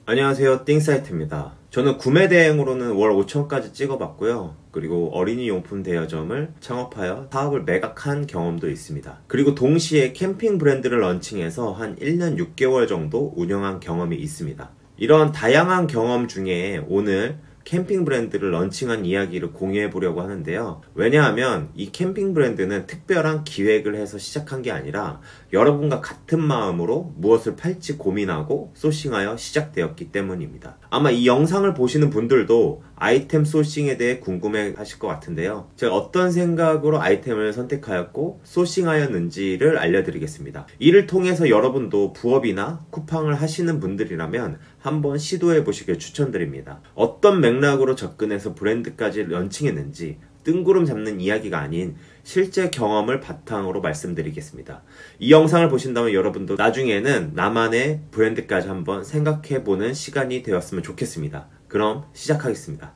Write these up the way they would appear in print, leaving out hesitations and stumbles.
안녕하세요, 띵사이트입니다. 저는 구매 대행으로는 월 5천까지 찍어봤고요. 그리고 어린이 용품 대여점을 창업하여 사업을 매각한 경험도 있습니다. 그리고 동시에 캠핑 브랜드를 런칭해서 한 1년 6개월 정도 운영한 경험이 있습니다. 이런 다양한 경험 중에 오늘 캠핑 브랜드를 런칭한 이야기를 공유해 보려고 하는데요. 왜냐하면 이 캠핑 브랜드는 특별한 기획을 해서 시작한 게 아니라 여러분과 같은 마음으로 무엇을 팔지 고민하고 소싱하여 시작되었기 때문입니다. 아마 이 영상을 보시는 분들도 아이템 소싱에 대해 궁금해 하실 것 같은데요. 제가 어떤 생각으로 아이템을 선택하였고 소싱하였는지를 알려드리겠습니다. 이를 통해서 여러분도 부업이나 쿠팡을 하시는 분들이라면 한번 시도해 보시길 추천드립니다. 어떤 맥락으로 접근해서 브랜드까지 런칭했는지 뜬구름 잡는 이야기가 아닌 실제 경험을 바탕으로 말씀드리겠습니다. 이 영상을 보신다면 여러분도 나중에는 나만의 브랜드까지 한번 생각해보는 시간이 되었으면 좋겠습니다. 그럼 시작하겠습니다.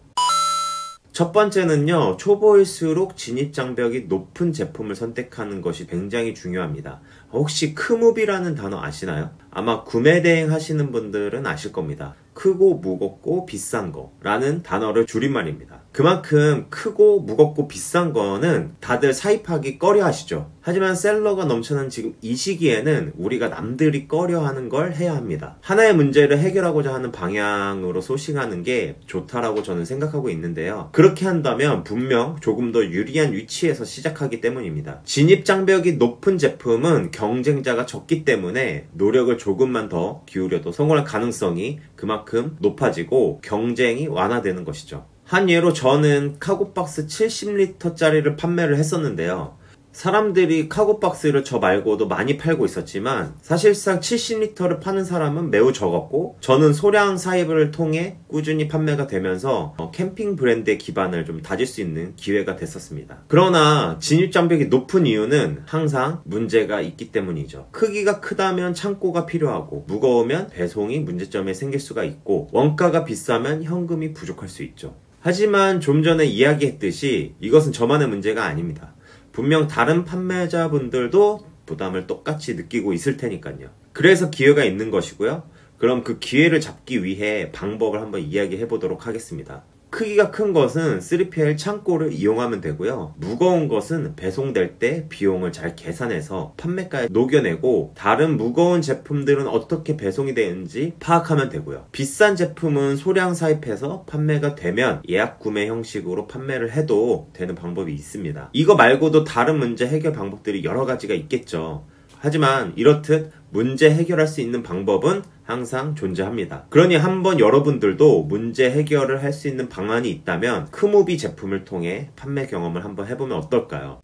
첫 번째는요, 초보일수록 진입장벽이 높은 제품을 선택하는 것이 굉장히 중요합니다. 혹시 크무비라는 단어 아시나요? 아마 구매 대행 하시는 분들은 아실 겁니다. 크고 무겁고 비싼 거라는 단어를 줄임말입니다. 그만큼 크고 무겁고 비싼 거는 다들 사입하기 꺼려 하시죠. 하지만 셀러가 넘쳐난 지금 이 시기에는 우리가 남들이 꺼려 하는 걸 해야 합니다. 하나의 문제를 해결하고자 하는 방향으로 소싱하는 게 좋다라고 저는 생각하고 있는데요. 그렇게 한다면 분명 조금 더 유리한 위치에서 시작하기 때문입니다. 진입장벽이 높은 제품은 경쟁자가 적기 때문에 노력을 조금만 더 기울여도 성공할 가능성이 그만큼 높아지고 경쟁이 완화되는 것이죠. 한 예로 저는 카고박스 70리터짜리를 판매를 했었는데요. 사람들이 카고박스를 저 말고도 많이 팔고 있었지만 사실상 70리터를 파는 사람은 매우 적었고 저는 소량 사입을 통해 꾸준히 판매가 되면서 캠핑 브랜드의 기반을 좀 다질 수 있는 기회가 됐었습니다. 그러나 진입장벽이 높은 이유는 항상 문제가 있기 때문이죠. 크기가 크다면 창고가 필요하고 무거우면 배송이 문제점이 생길 수가 있고 원가가 비싸면 현금이 부족할 수 있죠. 하지만 좀 전에 이야기했듯이 이것은 저만의 문제가 아닙니다. 분명 다른 판매자분들도 부담을 똑같이 느끼고 있을 테니까요. 그래서 기회가 있는 것이고요. 그럼 그 기회를 잡기 위해 방법을 한번 이야기해 보도록 하겠습니다. 크기가 큰 것은 3PL 창고를 이용하면 되고요. 무거운 것은 배송될 때 비용을 잘 계산해서 판매가에 녹여내고 다른 무거운 제품들은 어떻게 배송이 되는지 파악하면 되고요. 비싼 제품은 소량 사입해서 판매가 되면 예약 구매 형식으로 판매를 해도 되는 방법이 있습니다. 이거 말고도 다른 문제 해결 방법들이 여러 가지가 있겠죠. 하지만 이렇듯 문제 해결할 수 있는 방법은 항상 존재합니다. 그러니 한번 여러분들도 문제 해결을 할 수 있는 방안이 있다면 크무비 제품을 통해 판매 경험을 한번 해보면 어떨까요?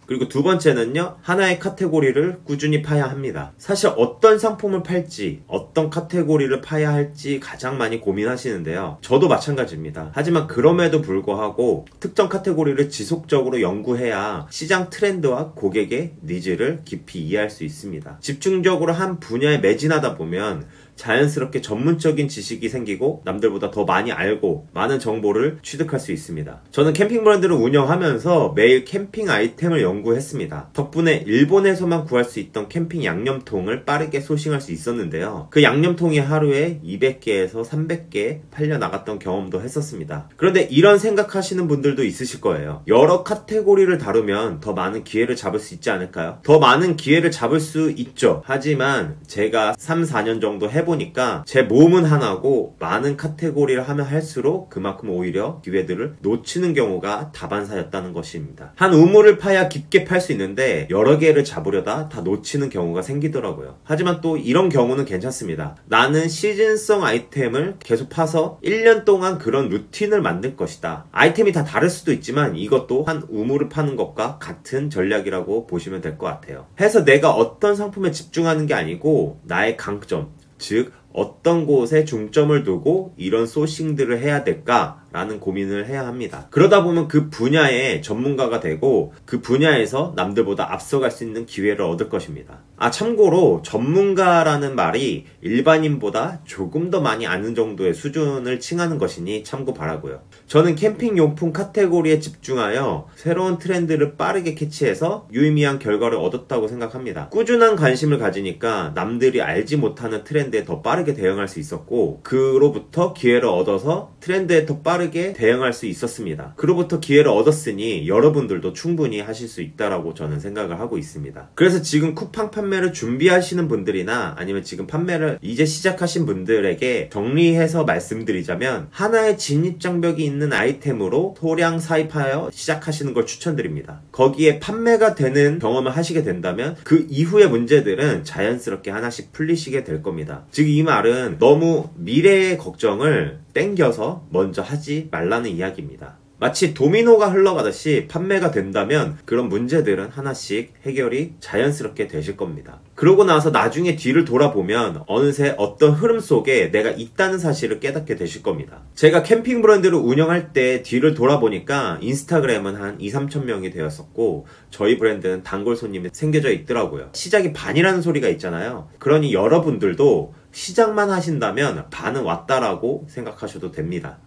그리고 두 번째는요, 하나의 카테고리를 꾸준히 파야 합니다. 사실 어떤 상품을 팔지, 어떤 카테고리를 파야 할지 가장 많이 고민하시는데요. 저도 마찬가지입니다. 하지만 그럼에도 불구하고 특정 카테고리를 지속적으로 연구해야 시장 트렌드와 고객의 니즈를 깊이 이해할 수 있습니다. 집중적으로 한 분야에 매진하다 보면 자연스럽게 전문적인 지식이 생기고 남들보다 더 많이 알고 많은 정보를 취득할 수 있습니다. 저는 캠핑 브랜드를 운영하면서 매일 캠핑 아이템을 연구했습니다. 덕분에 일본에서만 구할 수 있던 캠핑 양념통을 빠르게 소싱할 수 있었는데요. 그 양념통이 하루에 200개에서 300개 팔려 나갔던 경험도 했었습니다. 그런데 이런 생각하시는 분들도 있으실 거예요. 여러 카테고리를 다루면 더 많은 기회를 잡을 수 있지 않을까요? 더 많은 기회를 잡을 수 있죠. 하지만 제가 3, 4년 정도 해보니까 제 몸은 하나고 많은 카테고리를 하면 할수록 그만큼 오히려 기회들을 놓치는 경우가 다반사였다는 것입니다. 한 우물을 파야 깊게 팔 수 있는데 여러 개를 잡으려다 다 놓치는 경우가 생기더라고요. 하지만 또 이런 경우는 괜찮습니다. 나는 시즌성 아이템을 계속 파서 1년 동안 그런 루틴을 만들 것이다. 아이템이 다 다를 수도 있지만 이것도 한 우물을 파는 것과 같은 전략이라고 보시면 될 것 같아요. 해서 내가 어떤 상품에 집중하는 게 아니고 나의 강점, 즉 어떤 곳에 중점을 두고 이런 소싱들을 해야 될까 라는 고민을 해야 합니다. 그러다 보면 그 분야의 전문가가 되고 그 분야에서 남들보다 앞서갈 수 있는 기회를 얻을 것입니다. 참고로 전문가라는 말이 일반인보다 조금 더 많이 아는 정도의 수준을 칭하는 것이니 참고 바라고요. 저는 캠핑용품 카테고리에 집중하여 새로운 트렌드를 빠르게 캐치해서 유의미한 결과를 얻었다고 생각합니다. 꾸준한 관심을 가지니까 남들이 알지 못하는 트렌드에 더 빠르게 대응할 수 있었고, 그로부터 기회를 얻어서 트렌드에 더 빠르게 대응할 수 있었습니다. 그로부터 기회를 얻었으니 여러분들도 충분히 하실 수 있다라고 저는 생각을 하고 있습니다. 그래서 지금 쿠팡 판매를 준비하시는 분들이나 아니면 지금 판매를 이제 시작하신 분들에게 정리해서 말씀드리자면, 하나의 진입장벽이 있는 아이템으로 소량 사입하여 시작하시는 걸 추천드립니다. 거기에 판매가 되는 경험을 하시게 된다면 그 이후의 문제들은 자연스럽게 하나씩 풀리시게 될 겁니다. 즉 이 말은 너무 미래의 걱정을 땡겨서 먼저 하지 말라는 이야기입니다. 마치 도미노가 흘러가듯이 판매가 된다면 그런 문제들은 하나씩 해결이 자연스럽게 되실 겁니다. 그러고 나서 나중에 뒤를 돌아보면 어느새 어떤 흐름 속에 내가 있다는 사실을 깨닫게 되실 겁니다. 제가 캠핑 브랜드를 운영할 때 뒤를 돌아보니까 인스타그램은 한 2-3천 명이 되었었고, 저희 브랜드는 단골 손님이 생겨져 있더라고요. 시작이 반이라는 소리가 있잖아요. 그러니 여러분들도 시작만 하신다면 반은 왔다라고 생각하셔도 됩니다.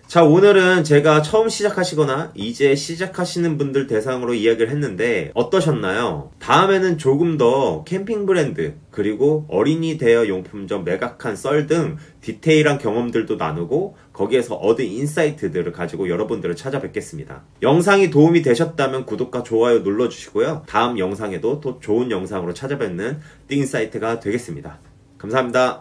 자, 오늘은 제가 처음 시작하시거나 이제 시작하시는 분들 대상으로 이야기를 했는데 어떠셨나요? 다음에는 조금 더 캠핑 브랜드, 그리고 어린이 대여 용품점, 매각한 썰 등 디테일한 경험들도 나누고 거기에서 얻은 인사이트들을 가지고 여러분들을 찾아뵙겠습니다. 영상이 도움이 되셨다면 구독과 좋아요 눌러주시고요. 다음 영상에도 또 좋은 영상으로 찾아뵙는 띵사이트가 되겠습니다. 감사합니다.